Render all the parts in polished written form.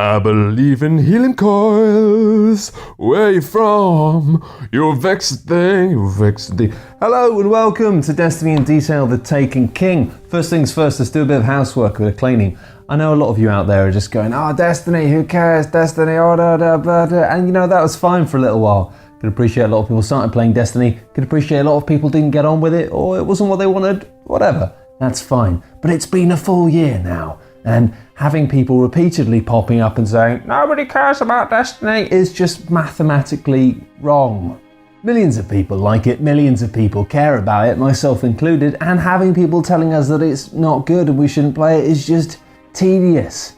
I believe in healing coils. Where you from? You vexed thing, you vexed thing. Hello and welcome to Destiny in Detail, The Taken King. First things first, let's do a bit of housework with cleaning. I know a lot of you out there are just going, Destiny, who cares? Destiny, and you know, that was fine for a little while. Could appreciate a lot of people started playing Destiny, could appreciate a lot of people didn't get on with it, or it wasn't what they wanted, whatever. That's fine. But it's been a full year now, and having people repeatedly popping up and saying, nobody cares about Destiny, is just mathematically wrong. Millions of people like it, millions of people care about it, myself included, and having people telling us that it's not good and we shouldn't play it is just tedious.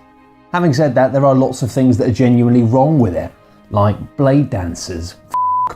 Having said that, there are lots of things that are genuinely wrong with it, like blade dancers.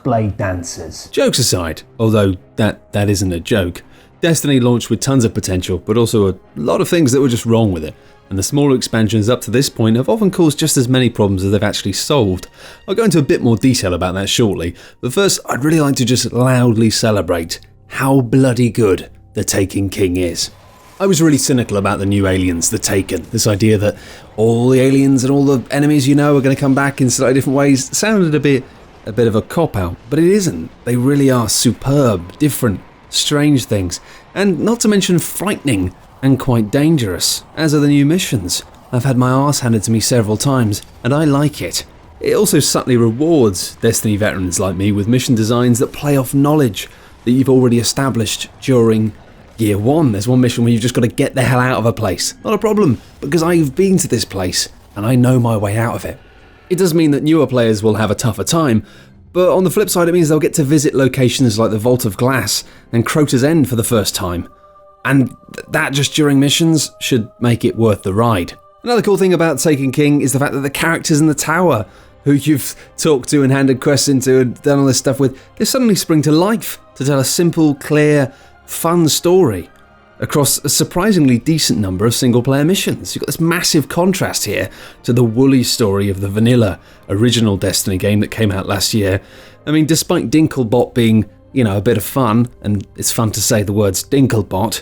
Blade dancers. Jokes aside, although that isn't a joke, Destiny launched with tons of potential, but also a lot of things that were just wrong with it, and the smaller expansions up to this point have often caused just as many problems as they've actually solved. I'll go into a bit more detail about that shortly, but first I'd really like to just loudly celebrate how bloody good The Taken King is. I was really cynical about the new aliens, the Taken. This idea that all the aliens and all the enemies you know are going to come back in slightly different ways sounded a bit of a cop-out, but it isn't. They really are superb, different, strange things, and not to mention frightening and quite dangerous, as are the new missions. I've had my arse handed to me several times, and I like it. It also subtly rewards Destiny veterans like me with mission designs that play off knowledge that you've already established during Year 1. There's one mission where you've just got to get the hell out of a place. Not a problem, because I've been to this place, and I know my way out of it. It does mean that newer players will have a tougher time, but on the flip side it means they'll get to visit locations like the Vault of Glass and Crota's End for the first time. And that just during missions should make it worth the ride. Another cool thing about Taken King is the fact that the characters in the tower, who you've talked to and handed quests into and done all this stuff with, they suddenly spring to life to tell a simple, clear, fun story across a surprisingly decent number of single-player missions. You've got this massive contrast here to the woolly story of the vanilla original Destiny game that came out last year. I mean, despite Dinklebot being, a bit of fun, and it's fun to say the words Dinklebot,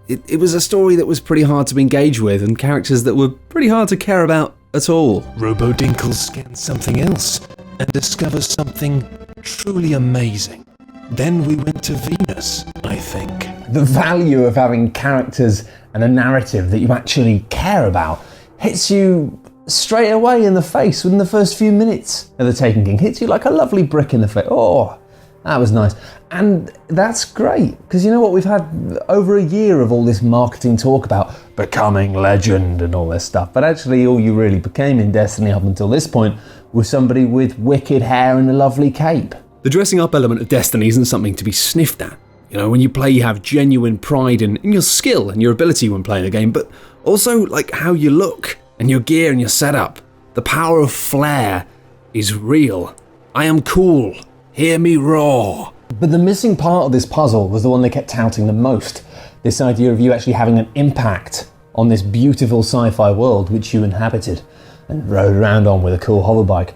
it was a story that was pretty hard to engage with and characters that were pretty hard to care about at all. Robo Dinkle scans something else and discovers something truly amazing. Then we went to Venus, I think. The value of having characters and a narrative that you actually care about hits you straight away in the face within the first few minutes of The Taken King. Hits you like a lovely brick in the face. Oh, that was nice. And that's great, because you know what? We've had over a year of all this marketing talk about becoming legend and all this stuff, but actually all you really became in Destiny up until this point was somebody with wicked hair and a lovely cape. The dressing up element of Destiny isn't something to be sniffed at. When you play, you have genuine pride in your skill and your ability when playing the game, but also like how you look and your gear and your setup. The power of flair is real. I am cool. Hear me roar. But the missing part of this puzzle was the one they kept touting the most. This idea of you actually having an impact on this beautiful sci-fi world which you inhabited and rode around on with a cool hoverbike.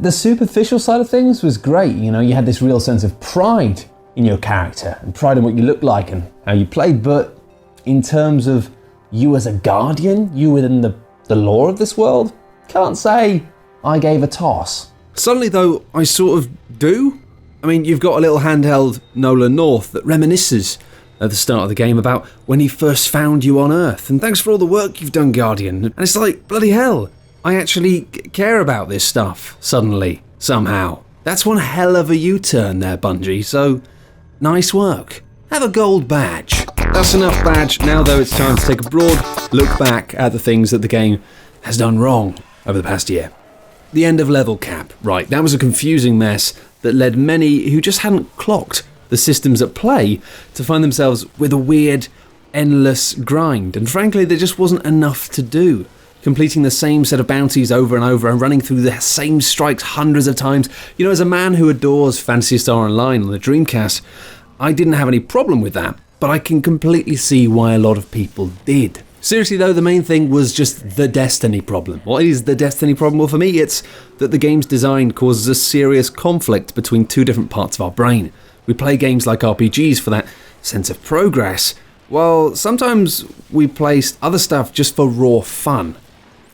The superficial side of things was great. You had this real sense of pride in your character and pride in what you looked like and how you played, but in terms of you as a guardian, you within the lore of this world, can't say I gave a toss. Suddenly though, I sort of do. I mean, you've got a little handheld Nolan North that reminisces at the start of the game about when he first found you on Earth, and thanks for all the work you've done, Guardian. And it's like, bloody hell, I actually care about this stuff, suddenly, somehow. That's one hell of a U-turn there, Bungie, so nice work. Have a gold badge. That's enough badge. Now though, it's time to take a broad look back at the things that the game has done wrong over the past year. The end of level cap, right, that was a confusing mess that led many who just hadn't clocked the systems at play to find themselves with a weird, endless grind, and frankly there just wasn't enough to do. Completing the same set of bounties over and over and running through the same strikes hundreds of times. As a man who adores Phantasy Star Online on the Dreamcast, I didn't have any problem with that, but I can completely see why a lot of people did. Seriously though, the main thing was just the Destiny problem. What is the Destiny problem? Well, for me, it's that the game's design causes a serious conflict between two different parts of our brain. We play games like RPGs for that sense of progress, while sometimes we play other stuff just for raw fun.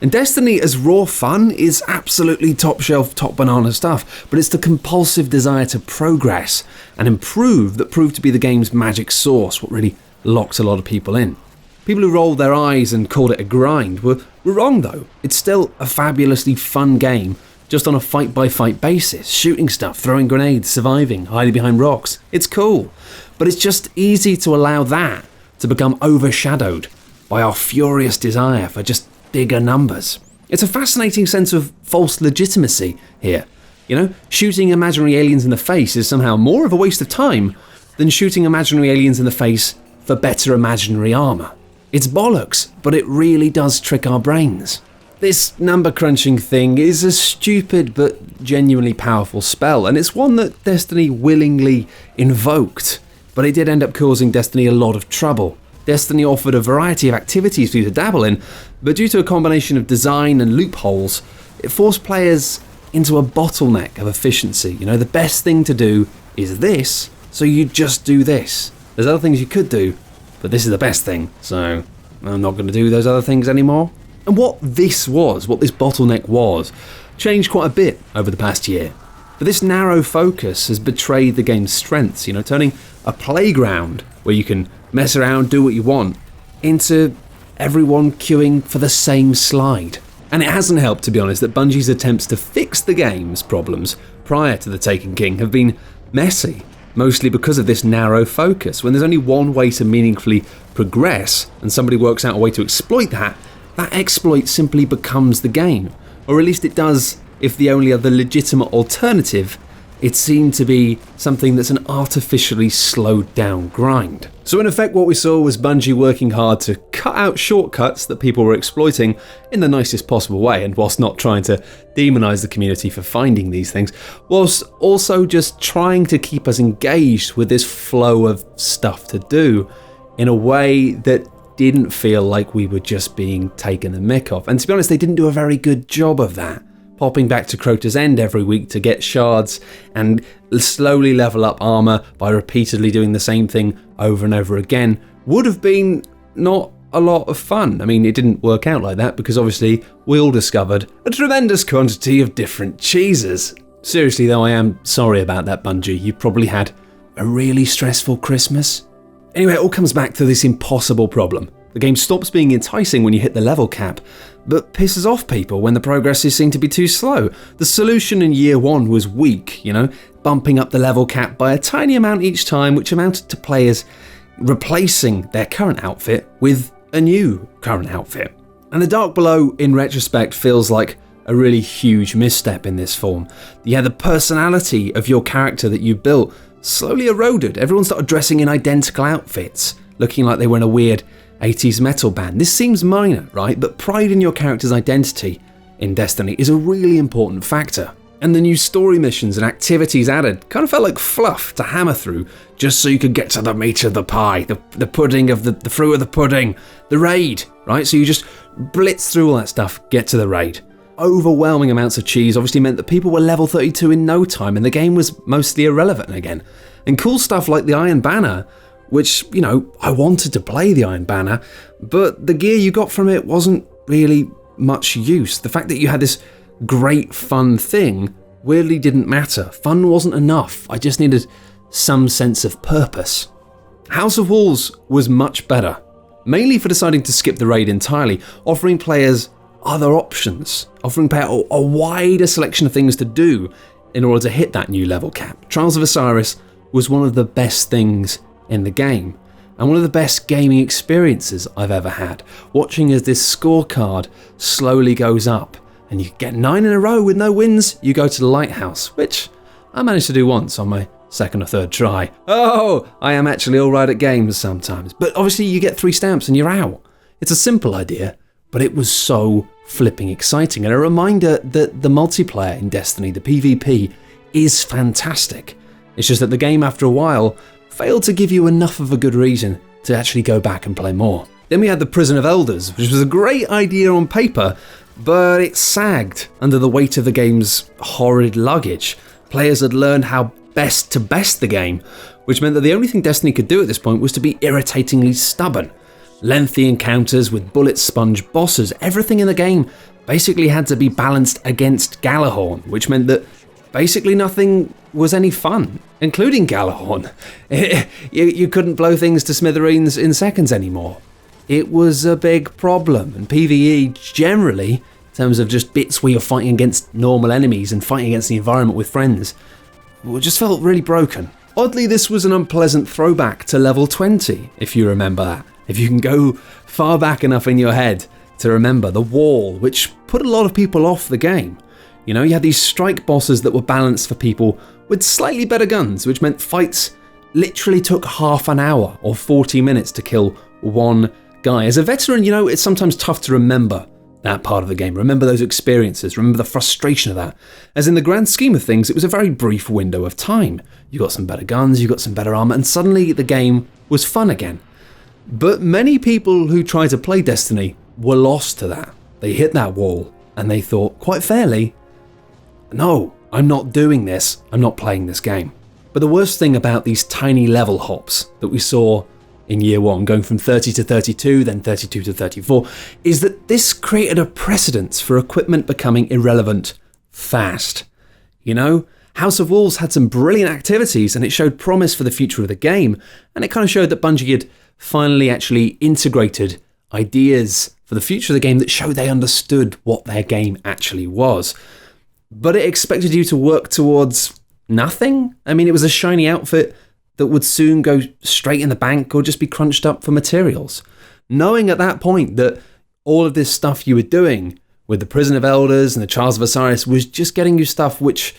And Destiny as raw fun is absolutely top shelf, top banana stuff, but it's the compulsive desire to progress and improve that proved to be the game's magic sauce, what really locked a lot of people in. People who rolled their eyes and called it a grind were wrong though. It's still a fabulously fun game, just on a fight-by-fight basis, shooting stuff, throwing grenades, surviving, hiding behind rocks. It's cool, but it's just easy to allow that to become overshadowed by our furious desire for just bigger numbers. It's a fascinating sense of false legitimacy here. You know, shooting imaginary aliens in the face is somehow more of a waste of time than shooting imaginary aliens in the face for better imaginary armor. It's bollocks, but it really does trick our brains. This number crunching thing is a stupid but genuinely powerful spell, and it's one that Destiny willingly invoked, but it did end up causing Destiny a lot of trouble. Destiny offered a variety of activities for you to dabble in, but due to a combination of design and loopholes, it forced players into a bottleneck of efficiency. You know, the best thing to do is this, so you just do this. There's other things you could do, but this is the best thing, so I'm not going to do those other things anymore. And what this bottleneck was, changed quite a bit over the past year. But this narrow focus has betrayed the game's strengths, you know, turning a playground where you can mess around, do what you want, into everyone queuing for the same slide. And it hasn't helped, to be honest, that Bungie's attempts to fix the game's problems prior to The Taken King have been messy, mostly because of this narrow focus. When there's only one way to meaningfully progress, and somebody works out a way to exploit that, that exploit simply becomes the game. Or at least it does if the only other legitimate alternative, it seemed to be something that's an artificially slowed down grind. So in effect what we saw was Bungie working hard to cut out shortcuts that people were exploiting in the nicest possible way, and whilst not trying to demonise the community for finding these things, whilst also just trying to keep us engaged with this flow of stuff to do in a way that didn't feel like we were just being taken the mick of. And to be honest, they didn't do a very good job of that. Popping back to Crota's End every week to get shards and slowly level up armor by repeatedly doing the same thing over and over again would have been not a lot of fun. I mean, it didn't work out like that because obviously we all discovered a tremendous quantity of different cheeses. Seriously though, I am sorry about that, Bungie. You probably had a really stressful Christmas. Anyway, it all comes back to this impossible problem. The game stops being enticing when you hit the level cap, but pisses off people when the progresses seem to be too slow. The solution in year one was weak, you know, bumping up the level cap by a tiny amount each time, which amounted to players replacing their current outfit with a new current outfit. And the Dark Below, in retrospect, feels like a really huge misstep in this form. Yeah, the personality of your character that you built slowly eroded. Everyone started dressing in identical outfits, looking like they were in a weird 80s metal band. This seems minor, right? But pride in your character's identity in Destiny is a really important factor. And the new story missions and activities added kind of felt like fluff to hammer through just so you could get to the meat of the pie, the pudding of the fruit of the pudding, the raid, right? So you just blitz through all that stuff, get to the raid. Overwhelming amounts of cheese obviously meant that people were level 32 in no time and the game was mostly irrelevant again. And cool stuff like the Iron Banner, which, you know, I wanted to play the Iron Banner, but the gear you got from it wasn't really much use. The fact that you had this great fun thing weirdly didn't matter. Fun wasn't enough. I just needed some sense of purpose. House of Wolves was much better, mainly for deciding to skip the raid entirely, offering players other options, offering players a wider selection of things to do in order to hit that new level cap. Trials of Osiris was one of the best things in the game, and one of the best gaming experiences I've ever had, watching as this scorecard slowly goes up and you get 9 in a row with no wins. You go to the lighthouse, which I managed to do once on my second or third try. Oh, I am actually alright at games sometimes, but obviously you get 3 stamps and you're out. It's a simple idea, but it was so flipping exciting, and a reminder that the multiplayer in Destiny, the PvP, is fantastic. It's just that the game after a while failed to give you enough of a good reason to actually go back and play more. Then we had the Prison of Elders, which was a great idea on paper, but it sagged under the weight of the game's horrid luggage. Players had learned how best to best the game, which meant that the only thing Destiny could do at this point was to be irritatingly stubborn. lengthy encounters with bullet sponge bosses. Everything in the game basically had to be balanced against Gjallarhorn, which meant that basically nothing was any fun, including Gjallarhorn. You couldn't blow things to smithereens in seconds anymore. It was a big problem, and PvE generally, in terms of just bits where you're fighting against normal enemies and fighting against the environment with friends, just felt really broken. Oddly, this was an unpleasant throwback to level 20, if you remember that. If you can go far back enough in your head to remember the wall, which put a lot of people off the game. You know, you had these strike bosses that were balanced for people with slightly better guns, which meant fights literally took half an hour or 40 minutes to kill one guy. As a veteran, you know, it's sometimes tough to remember that part of the game, remember those experiences, remember the frustration of that. As in the grand scheme of things, it was a very brief window of time. You got some better guns, you got some better armor, and suddenly the game was fun again. But many people who try to play Destiny were lost to that. They hit that wall and they thought, quite fairly, no, I'm not doing this, I'm not playing this game. But the worst thing about these tiny level hops that we saw in year one, going from 30 to 32, then 32 to 34, is that this created a precedence for equipment becoming irrelevant fast. You know, House of Wolves had some brilliant activities and it showed promise for the future of the game, and it kind of showed that Bungie had finally actually integrated ideas for the future of the game that showed they understood what their game actually was. But it expected you to work towards nothing. I mean, it was a shiny outfit that would soon go straight in the bank or just be crunched up for materials. Knowing at that point that all of this stuff you were doing with the Prison of Elders and the Trials of Osiris was just getting you stuff which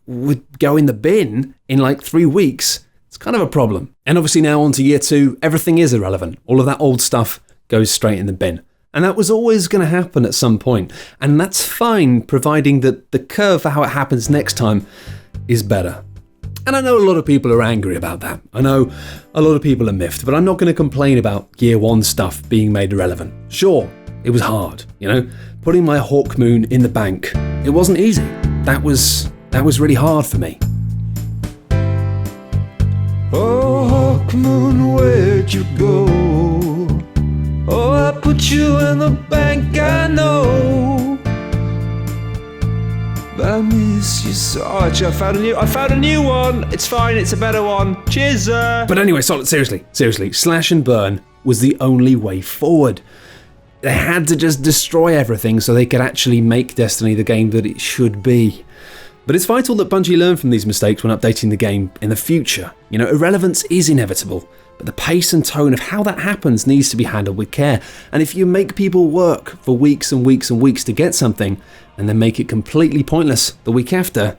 would go in the bin in like 3 weeks, it's kind of a problem. And obviously now on to year 2, everything is irrelevant. All of that old stuff goes straight in the bin. And that was always going to happen at some point. And that's fine, providing that the curve for how it happens next time is better. And I know a lot of people are angry about that. I know a lot of people are miffed, but I'm not going to complain about year 1 stuff being made irrelevant. Sure, it was hard, you know, putting my Hawkmoon in the bank. It wasn't easy. That was really hard for me. Oh, Hawkmoon, where'd you go? Oh, I put you in the bank, I know. But I miss you so much. I found a new one. It's fine, it's a better one. Cheers, But anyway, seriously, slash and burn was the only way forward. They had to just destroy everything so they could actually make Destiny the game that it should be. But it's vital that Bungie learn from these mistakes when updating the game in the future. You know, irrelevance is inevitable, but the pace and tone of how that happens needs to be handled with care. And if you make people work for weeks and weeks and weeks to get something, and then make it completely pointless the week after,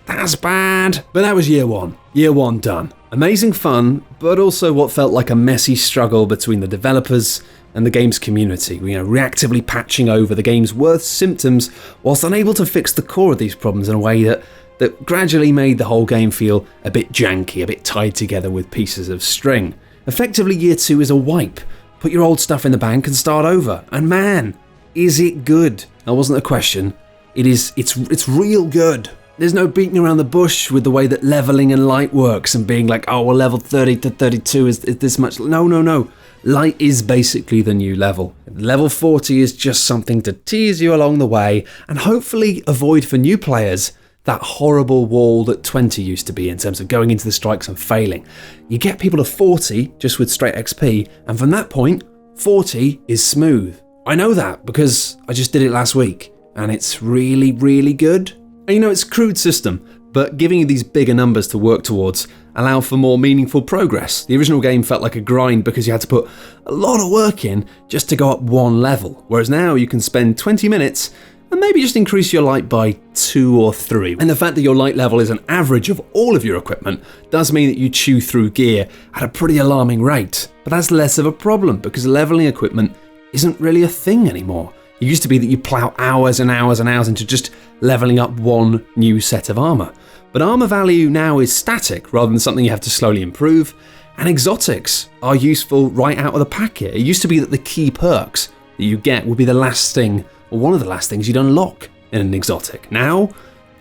that's bad. But that was year 1. Year 1 done. Amazing fun, but also what felt like a messy struggle between the developers and the game's community, you know, reactively patching over the game's worst symptoms whilst unable to fix the core of these problems in a way that gradually made the whole game feel a bit janky, a bit tied together with pieces of string. Effectively, year 2 is a wipe. Put your old stuff in the bank and start over. And man, is it good? That wasn't a question. It's real good. There's no beating around the bush with the way that leveling and light works and being like, oh, well, level 30 to 32 is this much. No. Light is basically the new level. Level 40 is just something to tease you along the way and hopefully avoid for new players that horrible wall that 20 used to be in terms of going into the strikes and failing. You get people to 40 just with straight XP, and from that point, 40 is smooth. I know that because I just did it last week, and it's really, really good. And you know, it's a crude system, but giving you these bigger numbers to work towards allow for more meaningful progress. The original game felt like a grind because you had to put a lot of work in just to go up 1 level, whereas now you can spend 20 minutes and maybe just increase your light by 2 or 3. And the fact that your light level is an average of all of your equipment does mean that you chew through gear at a pretty alarming rate. But that's less of a problem because leveling equipment isn't really a thing anymore. It used to be that you plow hours and hours and hours into just leveling up 1 new set of armor. But armor value now is static rather than something you have to slowly improve, and exotics are useful right out of the packet. It used to be that the key perks that you get would be the last thing, or one of the last things you'd unlock in an exotic. Now,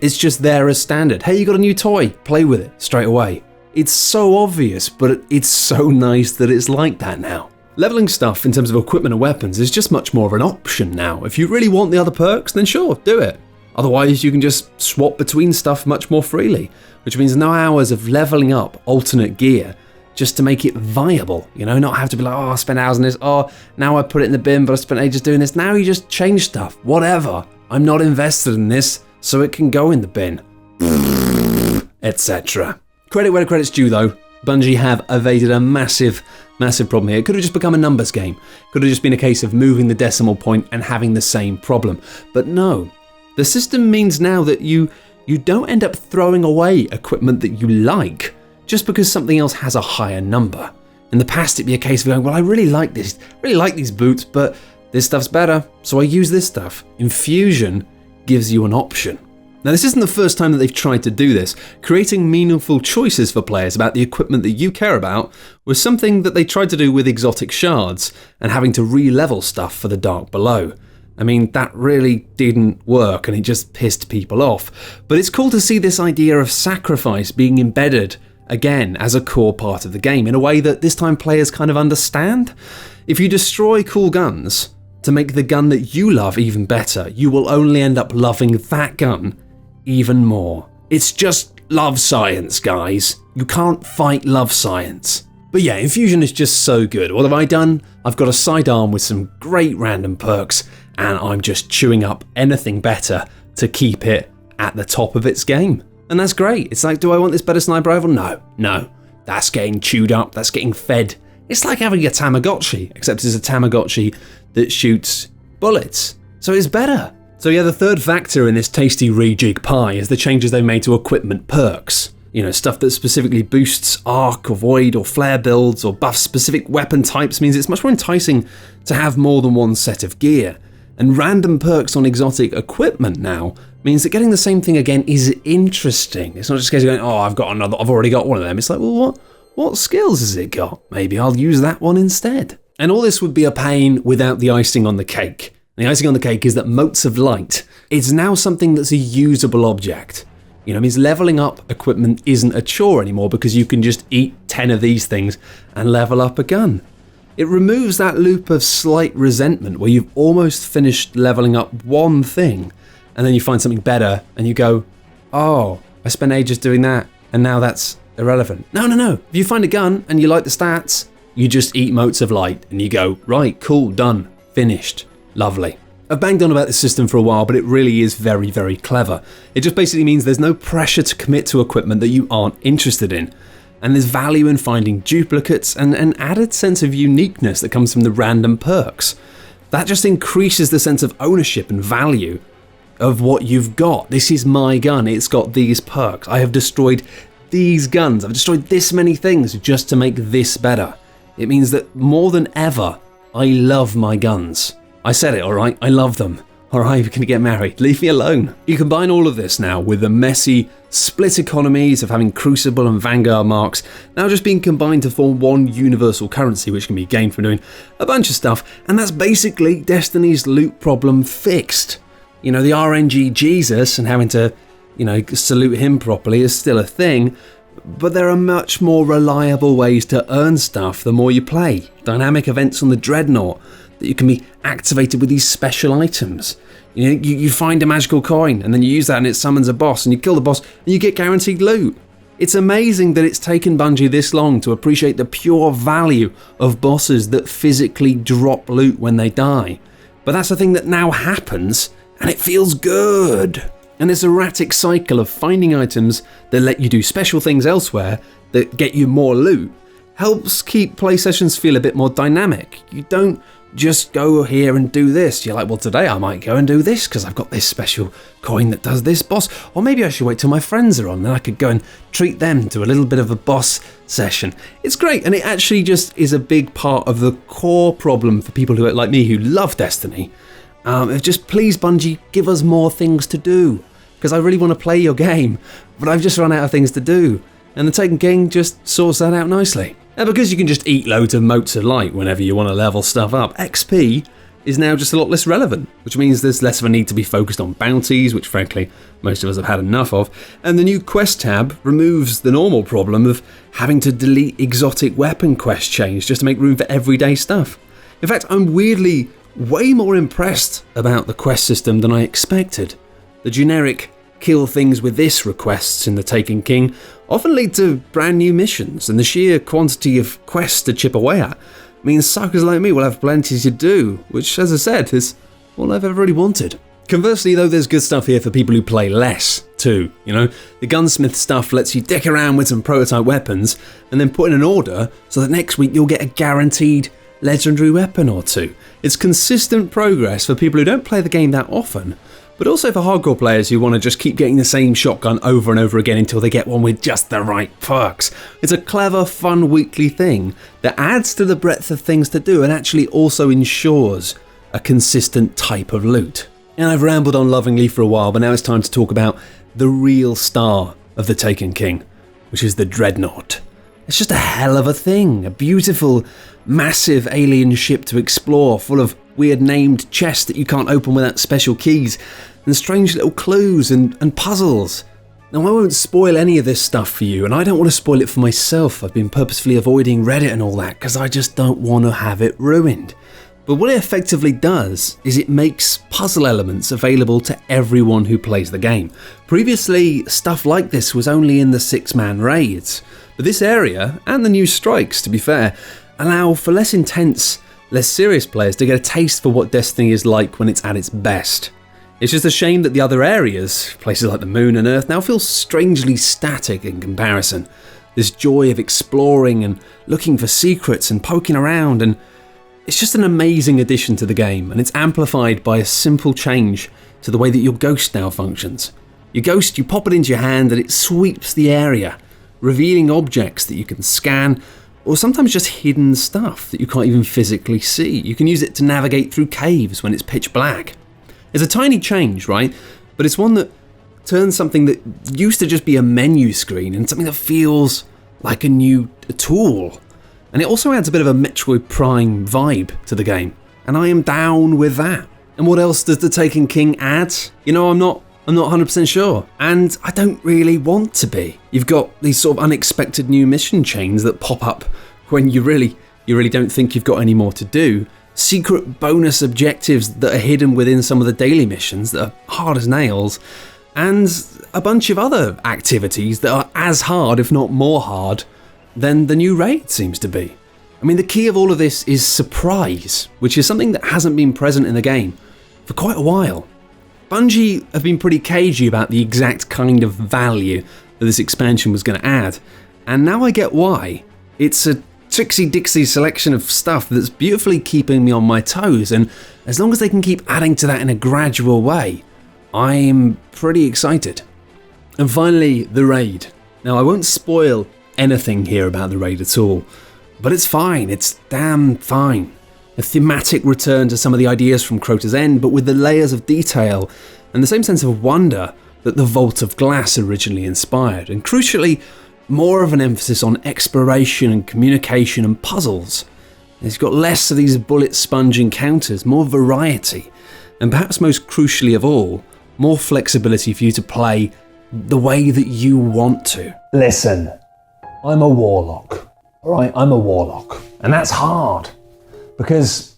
it's just there as standard. Hey, you got a new toy, play with it straight away. It's so obvious, but it's so nice that it's like that now. Leveling stuff in terms of equipment and weapons is just much more of an option now. If you really want the other perks, then sure, do it. Otherwise, you can just swap between stuff much more freely, which means no hours of leveling up alternate gear just to make it viable, not have to be like, oh, I spent hours on this, oh, now I put it in the bin, but I spent ages doing this. Now you just change stuff, whatever. I'm not invested in this, so it can go in the bin, etc. Credit where credit's due though. Bungie have evaded a massive problem here. It could have just become a numbers game. Could have just been a case of moving the decimal point and having the same problem. But no, the system means now that you don't end up throwing away equipment that you like just because something else has a higher number. In the past, it'd be a case of going, well, I really like these boots, but this stuff's better, so I use this stuff. Infusion gives you an option. Now, this isn't the first time that they've tried to do this. Creating meaningful choices for players about the equipment that you care about was something that they tried to do with exotic shards and having to re-level stuff for the Dark Below. I mean, that really didn't work and it just pissed people off. But it's cool to see this idea of sacrifice being embedded again as a core part of the game in a way that this time players kind of understand. If you destroy cool guns to make the gun that you love even better, you will only end up loving that gun even more. It's just love science, guys. You can't fight love science. But yeah, Infusion is just so good. What have I done? I've got a sidearm with some great random perks, and I'm just chewing up anything better to keep it at the top of its game. And that's great. It's like, do I want this better sniper rifle? No. That's getting chewed up, that's getting fed. It's like having a Tamagotchi, except it's a Tamagotchi that shoots bullets. So it's better. So yeah, the third factor in this tasty rejig pie is the changes they made to equipment perks. Stuff that specifically boosts arc or void or flare builds or buffs specific weapon types means it's much more enticing to have more than one set of gear. And random perks on exotic equipment now means that getting the same thing again is interesting. It's not just a case of going, oh, I've already got one of them. It's like, well, what skills has it got? Maybe I'll use that one instead. And all this would be a pain without the icing on the cake. The icing on the cake is that motes of light is now something that's a usable object. It means leveling up equipment isn't a chore anymore because you can just eat 10 of these things and level up a gun. It removes that loop of slight resentment where you've almost finished leveling up one thing and then you find something better and you go, oh, I spent ages doing that and now that's irrelevant. No. If you find a gun and you like the stats, you just eat motes of light and you go, right, cool, done, finished. Lovely. I've banged on about this system for a while, but it really is very, very clever. It just basically means there's no pressure to commit to equipment that you aren't interested in. And there's value in finding duplicates and an added sense of uniqueness that comes from the random perks. That just increases the sense of ownership and value of what you've got. This is my gun, it's got these perks. I have destroyed these guns, I've destroyed this many things just to make this better. It means that more than ever, I love my guns. I said it, alright? I love them. Alright, we're gonna get married. Leave me alone. You combine all of this now with the messy, split economies of having Crucible and Vanguard marks now just being combined to form one universal currency which can be gained from doing a bunch of stuff, and that's basically Destiny's loot problem fixed. The RNG Jesus and having to, salute him properly is still a thing, but there are much more reliable ways to earn stuff the more you play. Dynamic events on the Dreadnaught that you can be activated with these special items. You find a magical coin and then you use that and it summons a boss and you kill the boss and you get guaranteed loot. It's amazing that it's taken Bungie this long to appreciate the pure value of bosses that physically drop loot when they die. But that's a thing that now happens and it feels good. And this erratic cycle of finding items that let you do special things elsewhere that get you more loot helps keep play sessions feel a bit more dynamic. You don't just go here and do this. You're like, well, today I might go and do this because I've got this special coin that does this boss. Or maybe I should wait till my friends are on, then I could go and treat them to a little bit of a boss session. It's great, and it actually just is a big part of the core problem for people who are like me who love Destiny. Just please, Bungie, give us more things to do. Because I really want to play your game, but I've just run out of things to do. And the Taken King just sorts that out nicely. And because you can just eat loads of motes of light whenever you want to level stuff up, XP is now just a lot less relevant, which means there's less of a need to be focused on bounties, which frankly most of us have had enough of, and the new quest tab removes the normal problem of having to delete exotic weapon quest chains just to make room for everyday stuff. In fact, I'm weirdly way more impressed about the quest system than I expected. The generic kill things with this requests in the Taken King often lead to brand new missions, and the sheer quantity of quests to chip away at means suckers like me will have plenty to do, which, as I said, is all I've ever really wanted. Conversely, though, there's good stuff here for people who play less, too. You know, the gunsmith stuff lets you dick around with some prototype weapons and then put in an order so that next week you'll get a guaranteed legendary weapon or two. It's consistent progress for people who don't play the game that often, but also for hardcore players who want to just keep getting the same shotgun over and over again until they get one with just the right perks. It's a clever, fun weekly thing that adds to the breadth of things to do and actually also ensures a consistent type of loot. And I've rambled on lovingly for a while, but now it's time to talk about the real star of the Taken King, which is the Dreadnaught. It's just a hell of a thing, a beautiful, massive alien ship to explore, full of weird named chests that you can't open without special keys, and strange little clues and puzzles. Now, I won't spoil any of this stuff for you, and I don't want to spoil it for myself. I've been purposefully avoiding Reddit and all that because I just don't want to have it ruined. But what it effectively does is it makes puzzle elements available to everyone who plays the game. Previously, stuff like this was only in the 6-man raids, but this area, and the new strikes to be fair, allow for less intense, less serious players to get a taste for what Destiny is like when it's at its best. It's just a shame that the other areas, places like the Moon and Earth, now feel strangely static in comparison. This joy of exploring and looking for secrets and poking around, and it's just an amazing addition to the game, and it's amplified by a simple change to the way that your ghost now functions. Your ghost, you pop it into your hand and it sweeps the area, revealing objects that you can scan, or sometimes just hidden stuff that you can't even physically see. You can use it to navigate through caves when it's pitch black. It's a tiny change, right? But it's one that turns something that used to just be a menu screen into something that feels like a new tool. And it also adds a bit of a Metroid Prime vibe to the game, and I am down with that. And what else does the Taken King add? You know, I'm not 100% sure, and I don't really want to be. You've got these sort of unexpected new mission chains that pop up when you really don't think you've got any more to do. Secret bonus objectives that are hidden within some of the daily missions that are hard as nails, and a bunch of other activities that are as hard, if not more hard, than the new raid seems to be. I mean, the key of all of this is surprise, which is something that hasn't been present in the game for quite a while. Bungie have been pretty cagey about the exact kind of value that this expansion was going to add, and now I get why. It's a Trixie-Dixie selection of stuff that's beautifully keeping me on my toes, and as long as they can keep adding to that in a gradual way, I'm pretty excited. And finally, the raid. Now, I won't spoil anything here about the raid at all, but it's fine, it's damn fine. A thematic return to some of the ideas from Crota's End, but with the layers of detail and the same sense of wonder that the Vault of Glass originally inspired, and crucially, more of an emphasis on exploration and communication and puzzles. It's got less of these bullet sponge encounters, more variety, and perhaps most crucially of all, more flexibility for you to play the way that you want to. Listen, I'm a warlock, alright? I'm a warlock, and that's hard. Because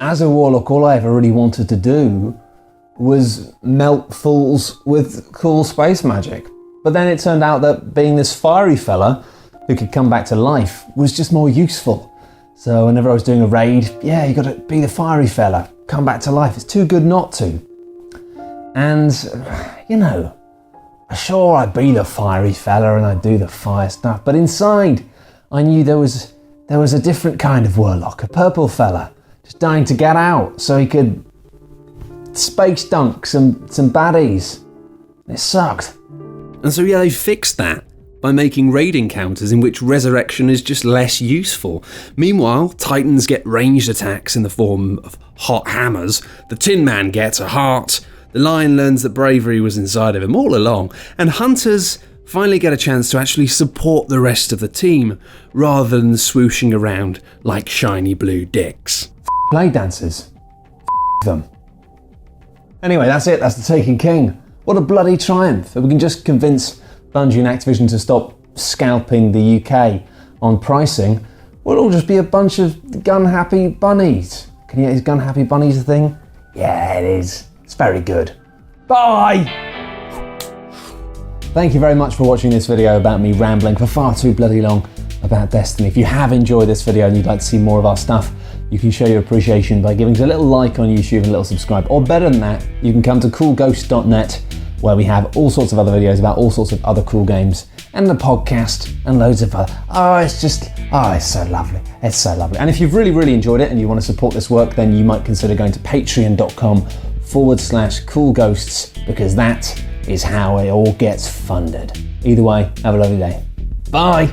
as a warlock, all I ever really wanted to do was melt fools with cool space magic. But then it turned out that being this fiery fella who could come back to life was just more useful. So whenever I was doing a raid, yeah, you gotta be the fiery fella, come back to life. It's too good not to. And, you know, sure, I'd be the fiery fella and I'd do the fire stuff, but inside I knew there was a different kind of warlock, a purple fella, just dying to get out so he could space dunk some baddies. It sucked. And so yeah, they fixed that by making raid encounters in which resurrection is just less useful. Meanwhile, Titans get ranged attacks in the form of hot hammers, the Tin Man gets a heart, the Lion learns that bravery was inside of him all along, and Hunters finally get a chance to actually support the rest of the team, rather than swooshing around like shiny blue dicks. Blade dancers. them. Anyway, that's it. That's The Taken King. What a bloody triumph. If we can just convince Bungie and Activision to stop scalping the UK on pricing, we'll all just be a bunch of gun-happy bunnies. Can you get these gun-happy bunnies a thing? Yeah, it is. It's very good. Bye! Thank you very much for watching this video about me rambling for far too bloody long about Destiny. If you have enjoyed this video and you'd like to see more of our stuff, you can show your appreciation by giving us a little like on YouTube and a little subscribe. Or better than that, you can come to coolghost.net, where we have all sorts of other videos about all sorts of other cool games, and the podcast, and loads of other. It's so lovely. It's so lovely. And if you've really, really enjoyed it and you want to support this work, then you might consider going to patreon.com/coolghosts, because that is how it all gets funded. Either way, have a lovely day. Bye.